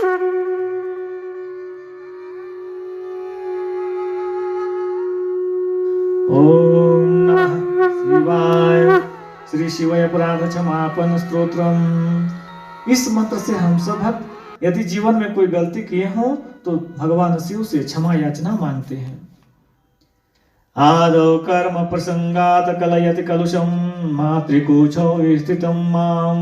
ओम नमः शिवाय। श्री शिवय अपराध क्षमापन स्तोत्रम। इस मंत्र से हम सब भक्त यदि जीवन में कोई गलती किए हो तो भगवान शिव से क्षमा याचना मांगते हैं। आदौ कर्म प्रसंगात कलयति कलुषम मातृकूचौ स्थितं मां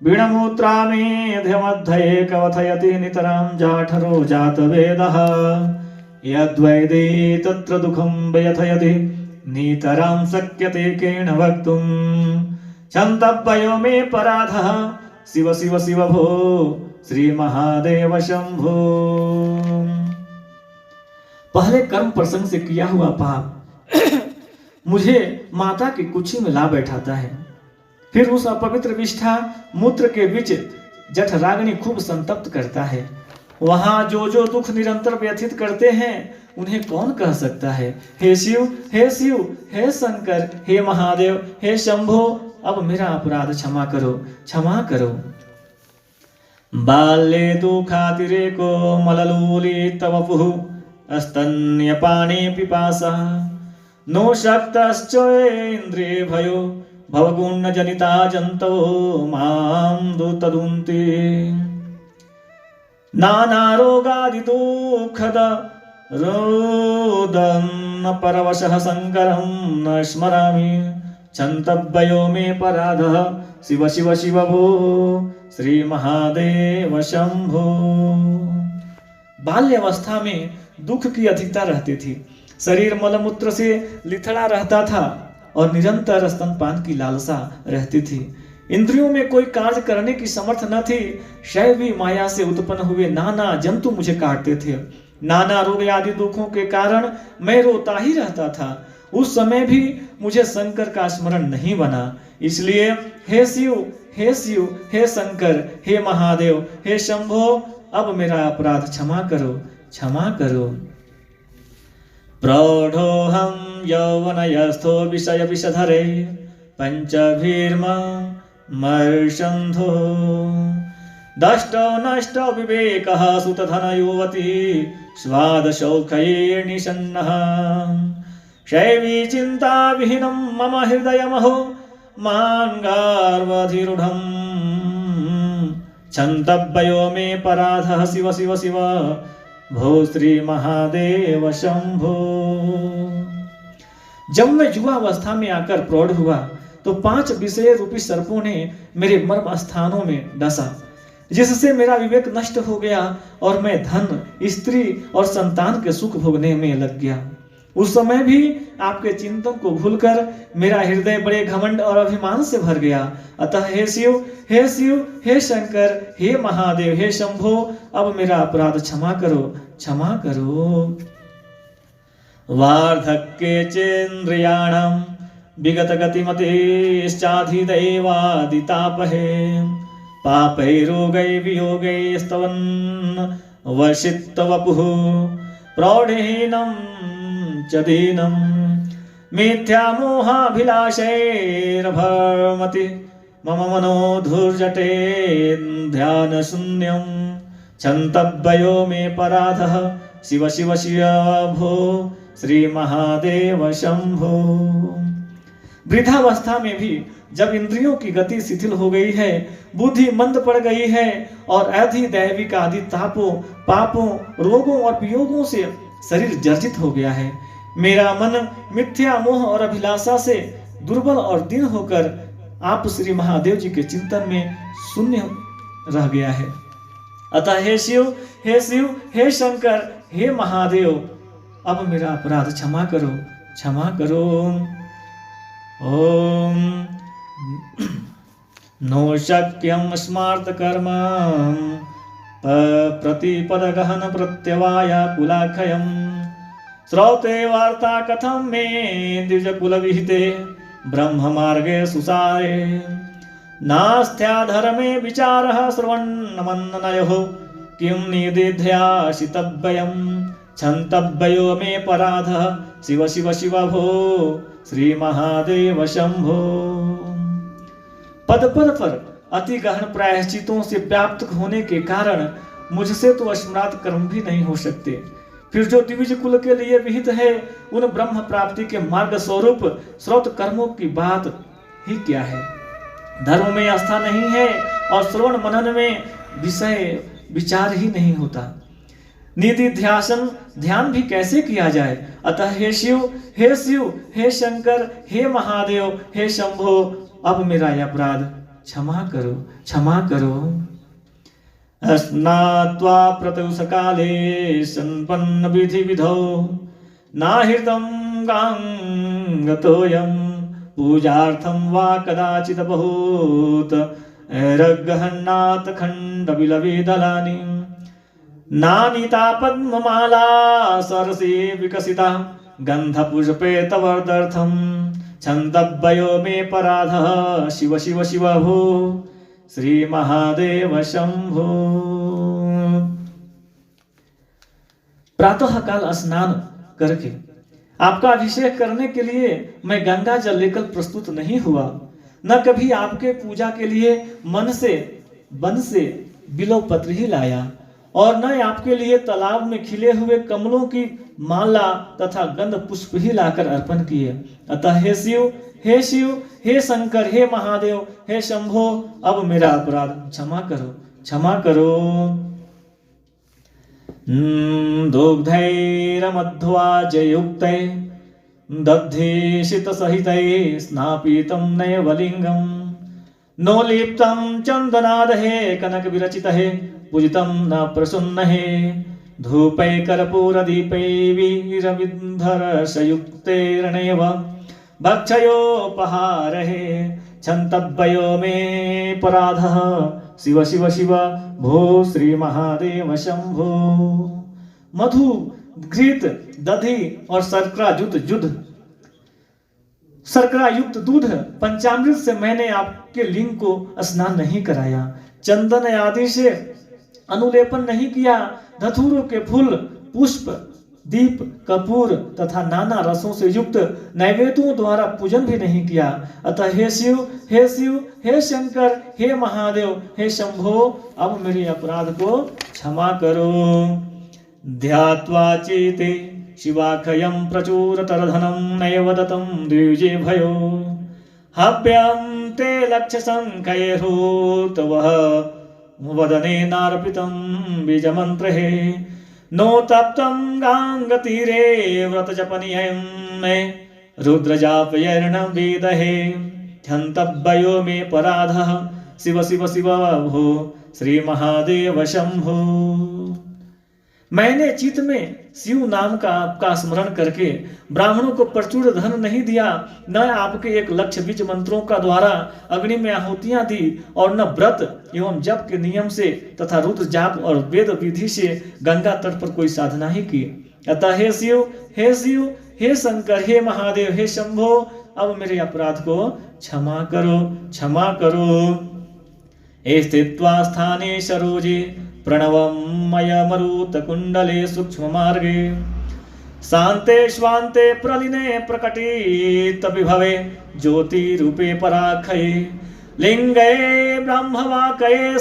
वीणमूत्रा मेध्यमध्यये कवथयति नितरां जाठरो जातवेदः यद्वैदे तत्र दुःखं व्यथयति नितरां शक्यते केन वक्तुं क्षन्तव्यो मे पराधः शिव शिव शिव भो श्री महादेव शंभो। पहले कर्म प्रसंग से किया हुआ पाप मुझे माता की कुक्षी में ला बैठाता है। फिर उस अपवित्र विष्ठा मूत्र के बीच जठराग्नि खूब संतप्त करता है। वहां जो जो दुख निरंतर व्यथित करते हैं उन्हें कौन कह सकता है। हे शिव, हे शिव, हे शंकर, हे महादेव, हे शंभो, अब मेरा अपराध क्षमा करो, क्षमा करो। बाल्ये दुःखातिरेको मललोलित वपुः स्तन्यपाने पिपासा नो शक्तश्च इन्द्रिये भयो भवगुणजनिता जन्तवो मां दुतदुन्ति नानारोगादिदुःखद रोदन् परवशः शङ्करं न स्मरामि क्षन्तव्यो मे पराधः शिव शिव शिव भो श्री महादेव शंभो। बाल्यावस्था में दुख की अधिकता रहती थी। शरीर मलमूत्र से लिथड़ा रहता था और निरंतर स्तनपान की लालसा रहती थी। इंद्रियों में कोई कार्य करने की समर्थ न थी। शैवी माया से उत्पन्न हुए नाना जंतु मुझे काटते थे। नाना रोग आदि दुखों के कारण मैं रोता ही रहता था। उस समय भी मुझे शंकर का स्मरण नहीं बना। इसलिए हे शिव, हे शिव, हे शंकर, हे महादेव, हे शंभो, अब मेरा अपराध क्षमा करो, क्षमा करो। प्रौढ़ोऽहं यौवनयस्थो विषय विषधरे पंचभीर्मा मर्षन्धो दष्टो नष्टो विवेकः सुतधन युवती स्वादशौखये निषन्नः शैवी चिंता विहीनं मम हृदयमहो मान्गार्वधिरूढं क्षन्तव्यो मे पराधः शिव शिव शिव भो श्री महादेव शंभो। जब मैं युवावस्था में आकर प्रौढ़ हुआ तो 5 विषय रूपी सर्पों ने मेरे मर्म स्थानों में डसा, जिससे मेरा विवेक नष्ट हो गया और मैं धन, स्त्री और संतान के सुख भोगने में लग गया। उस समय भी आपके चिंतन को भूलकर मेरा हृदय बड़े घमंड और अभिमान से भर गया। अतः हे शिव, हे शिव, हे शंकर, हे महादेव, हे शंभो, अब मेरा अपराध क्षमा करो, क्षमा करो। वार्धक्ये चेन्द्रियाणां विगत गतिमतेश्चाधिदैवादितापहे पापैरोगै वियोगै स्तवन् वशित वपुः प्रौढहीनं च दीनं मिथ्या मोहाभिलाषैर्भ्रमति मम मनो धुर्जटे ध्यान शून्यं क्षन्तव्यो मे पराधः शिव शिव शिव भो श्री महादेव शंभो। वृद्धावस्था में भी जब इंद्रियों की गति शिथिल हो गई है, बुद्धि मंद पड़ गई है और अधिदैविक आदि तापों, पापों, रोगों और वियोगों से शरीर जर्जित हो गया है, मेरा मन मिथ्या मोह और अभिलाषा से दुर्बल और दीन होकर आप श्री महादेव जी के चिंतन में शून्य रह गया है। अतः हे शिव, हे शिव, हे शंकर, हे महादेव, अब मेरा अपराध क्षमा करो, क्षमा करो। ओम नो शक्यं स्मार्त कर्म प्रतिपद गहन प्रत्यवाय कुलाखयं श्रौते वार्ता कथं मे द्विज कुल विहिते ब्रह्म मार्गे सुसारे नास्त्या धर्मे विचारः श्रवन्नमन्ननयोः किं निदिध्याशितव्यं क्षन्तव्यो मे पराधः शिव शिव शिव भो श्री महादेव शंभो। पद पद पर अति गहन प्रायश्चितों से व्याप्त होने के कारण मुझसे तो अस्मृत कर्म भी नहीं हो सकते। फिर जो द्विज कुल के लिए विहित है, उन ब्रह्म प्राप्ति के मार्ग स्वरूप श्रौत कर्मों की बात ही क्या है। धर्म में आस्था नहीं है और श्रवण मनन में विषय विचार ही नहीं होता। निधि ध्यान भी कैसे किया जाए। अतः हे शिव, हे शिव, हे शंकर, हे महादेव, हे शंभो, अब मेरा यह अपराध क्षमा करो, क्षमा करो। स्नात्वा प्रत्युष काले संपन्न विधि विधौ नाहृतं गांगतोयं पूजार्थं वा कदाचित् बहुत रगहन्नाथ खंड विलवे दलानि नानीता पद्ममाला सरसे विकसिता गंधपुष्पे तवर्दर्थं छन्दव्ययो मे पराधः शिव शिव शिव भो श्री महादेव शंभो। प्रातः काल स्नान करके आपका अभिषेक करने के लिए मैं गंगा जल लेकर प्रस्तुत नहीं हुआ। न कभी आपके पूजा के लिए मन से वन से बिल्व पत्र ही लाया और न आपके लिए तालाब में खिले हुए कमलों की माला तथा गंध पुष्प ही लाकर अर्पण किए। अतः हे शिव, हे शिव, हे शंकर, हे महादेव, हे शंभो, अब मेरा अपराध क्षमा करो, क्षमा करो। दुग्धैरमध्वाजयुक्तै दध्ये शीतसहितै स्नापितं नैवलिङ्गं नोलिप्तं चन्दनादहे कनकविरचितहे पूजितं न प्रसन्नहे धूपै कर्पूरदीपै वीरविन्धरसयुक्तैर्णेव भक्षयोपहारहे क्षन्तव्यो मे पराधः शिव शिव शिव भो श्री महादेव शंभो। मधु, घृत, दधि और शर्करा युक्त दूध पंचामृत से मैंने आपके लिंग को स्नान नहीं कराया, चंदन आदि से अनुलेपन नहीं किया, धतूरों के फूल, पुष्प, दीप, कपूर तथा नाना रसों से युक्त नैवेद्यों द्वारा पूजन भी नहीं किया। अतः हे शिव, हे शिव, हे शंकर, हे महादेव, हे शंभो, अब मेरे अपराध को क्षमा करो। ध्यात्वा चेते शिवाखयं प्रचुरतरधनं नैव दत्तं द्विजे भयो हव्यं ते लक्ष्यसंख्यैर्होतवः वदने नार्पितं बीजमन्त्रे नो तप्तं गाङ्गतीरे व्रतजपनीयं मे रुद्रजापयर्णं वेदहे ध्यन्तव्यो मे पराधः शिव शिव शिव भो श्री महादेव शंभो। मैंने चित्त में शिव नाम का आपका स्मरण करके ब्राह्मणों को प्रचुर धन नहीं दिया, न आपके एक लक्ष्य बीज मंत्रों का द्वारा अग्नि में आहुतियां दी और न व्रत एवं जप के नियम से तथा रुद्र जाप और वेद विधि से गंगा तट पर कोई साधना ही की। अतः हे शिव, हे शिव, हे शंकर, हे महादेव, हे शंभो, अब मेरे अपराध को क्षमा करो, क्षमा करो। स्थित्वा स्थाने सरोजे प्रणवमय मरुत कुंडले सूक्ष्म मार्गे शांते स्वान्ते प्रलिने प्रकटित विभवे ज्योति रूपे पराखये लिंगे ब्रह्मवाकये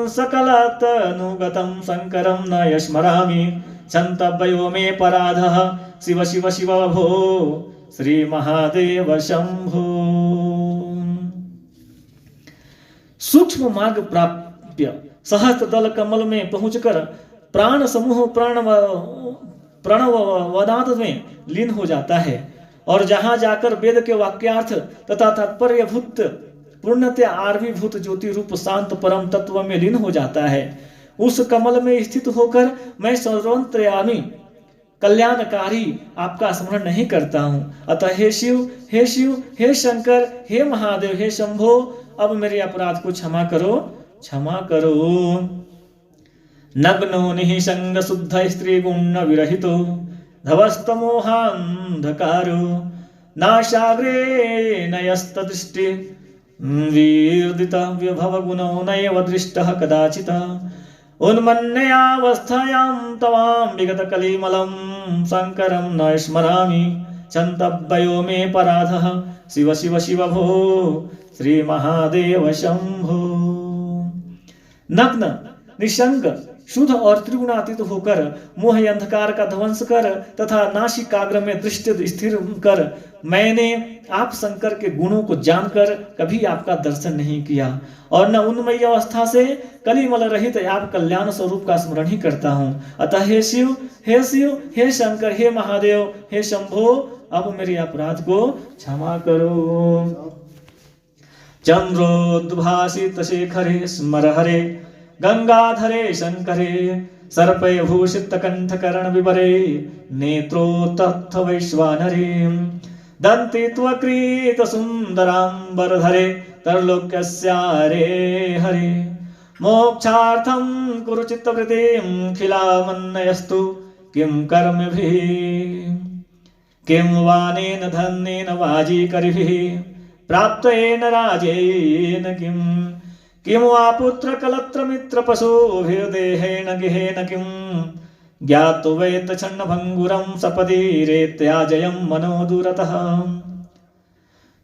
सकलतनुगतं शंकरं न स्मरामि क्षन्तव्यो मे पराधः शिव शिव शिव भो श्री महादेव शंभो। सूक्ष्म मार्ग प्राप्य सहस्त्र दल कमल में पहुंचकर प्राण समूह प्रणव वदांत में लीन हो जाता है और जहां जाकर वेद के वाक्यार्थ तथा तात्पर्य भूत पूर्णतया आर्वीभूत ज्योति रूप शांत परम तत्व में लीन हो जाता है, उस कमल में स्थित होकर मैं सर्वंतर्यामी कल्याणकारी आपका स्मरण नहीं करता हूं। अतः हे शिव, हे शिव, हे शंकर, हे महादेव, हे शंभो, अब मेरे अपराध को क्षमा करो, क्षमा करो। नग्नो निःसंग शुद्ध स्त्री गुण विरहितो धवस्तमोहांधकारो नाशाग्रे नयस्तदृष्टि वीर्दित विभव गुणो नैव दृष्टः कदाचित् उन्मन्यावस्थायां तवां विगत कलिमलं शंकरं न स्मरामि क्षन्तव्यो मे पराधः शिव शिव शिव भो श्री महादेव शंभो। नग्न निशंक शुद्ध और त्रिगुणातीत होकर मोह अंधकार का ध्वंस कर तथा नासिकाग्र में दृष्टि स्थिर कर मैंने आप शंकर के गुणों को जानकर कभी आपका दर्शन नहीं किया और न उन्मयी अवस्था से कलिमल रहित आप कल्याण स्वरूप का स्मरण ही करता हूँ। अतः हे शिव, हे शंकर, हे महादेव, हे शंभो, अब मेरे अपराध को क्षमा करो। चंद्रोद्भासित शेखरे स्मर हरे गंगाधरे शंकरे सर्पे भूषित कंठकर्ण विवरे नेत्रो तत्थ वैश्वानरे दंति त्वक्रीत सुंदरांबरधरे तरलोक्यस्यारे हरे मोक्षार्थं कुरु चित्तवृत्तिं खिलामन्नयस्तु किं कर्मभिः किं वानेन धनेन वाजीकरिभिः प्राप्तेन राजेन किं वा पुत्र कलत्र मित्र पशुभिर्देहेन गेहेन किं ज्ञातुवेत छन्न भंगुरं सपदि रेत्याजयं मनो दूरतः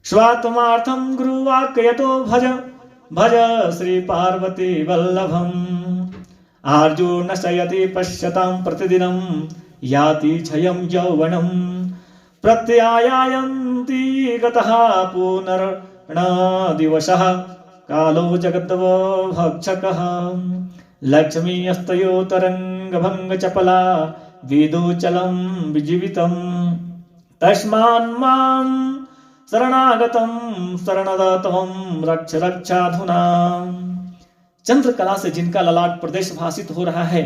स्वात्मार्थं गुरुवाक्यतो भज श्री पार्वती वल्लभम् आर्जुन शयति पश्यतां प्रतिदिनं याति क्षयं यौवनं प्रत्यायान्ति गतः पुनर्न दिवसः कालो जगद्दव भक्षकः लक्ष्मी अस्तयो तरंग भंग चपला विदुचलं विजीवितं तस्मान् मां शरणागतं शरणदत्तं रक्ष रक्षाधुना। चंद्र कला से जिनका ललाट प्रदेश भाषित हो रहा है,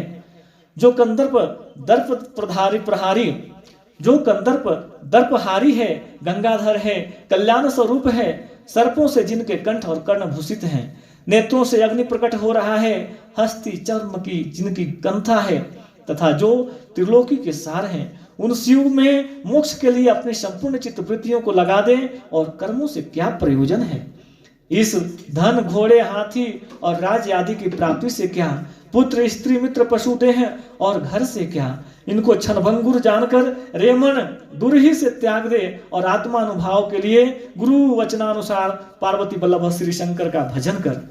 जो कंदर्प दर्प प्रहारी जो कंदर्प दर्पहारी है, गंगाधर है, कल्याण स्वरूप है, सर्पों से जिनके कंठ और कर्ण भूषित हैं, नेत्रों से अग्नि प्रकट हो रहा है, हस्ती चर्म की जिनकी कंथा है, तथा जो त्रिलोकी के सार हैं, उन शिव में मोक्ष के लिए अपने संपूर्ण चित्त वृत्तियों को लगा दें और कर्मों से क्या प्रयोजन है। इस धन घोड़े हाथी और राज्य आदि की प्राप्ति से क्या, पुत्र स्त्री मित्र पशु देह और घर से क्या, इनको क्षणभंगुर जानकर रेमन दूर ही से त्याग दे और आत्मानुभाव के लिए गुरु वचनानुसार पार्वती वल्लभ श्री शंकर का भजन कर।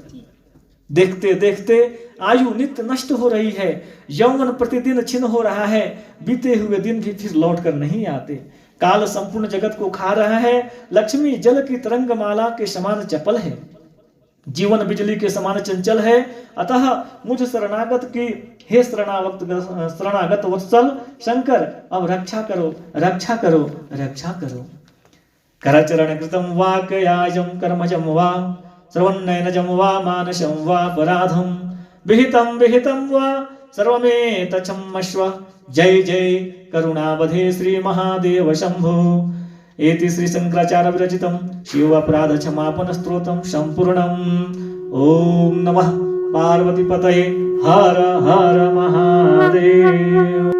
देखते देखते आयु नित्य नष्ट हो रही है, यौवन प्रतिदिन छिन्न हो रहा है, बीते हुए दिन भी फिर लौट कर नहीं आते, काल संपूर्ण जगत को खा रहा है, लक्ष्मी जल की तरंग माला के समान चपल है, जीवन बिजली के समान चंचल है। अतः मुझ शरणागत की हे शरणागत वत्सल शंकर, अब रक्षा करो रक्षा करो रक्षा करो। करचरण कृतं वा कयाजं कर्मजं वा श्रवन्नयनजं वा मानसं वा अपराधं विहितं वा सर्वमेतच्छमस्व। जय जय करुणावधे श्री महादेव शंभो। एति श्री शंकराचार्य विरचितं शिव अपराध क्षमापन स्तोत्रं संपूर्णम्। ओम नमः पार्वती पतये। हर हर महादेव।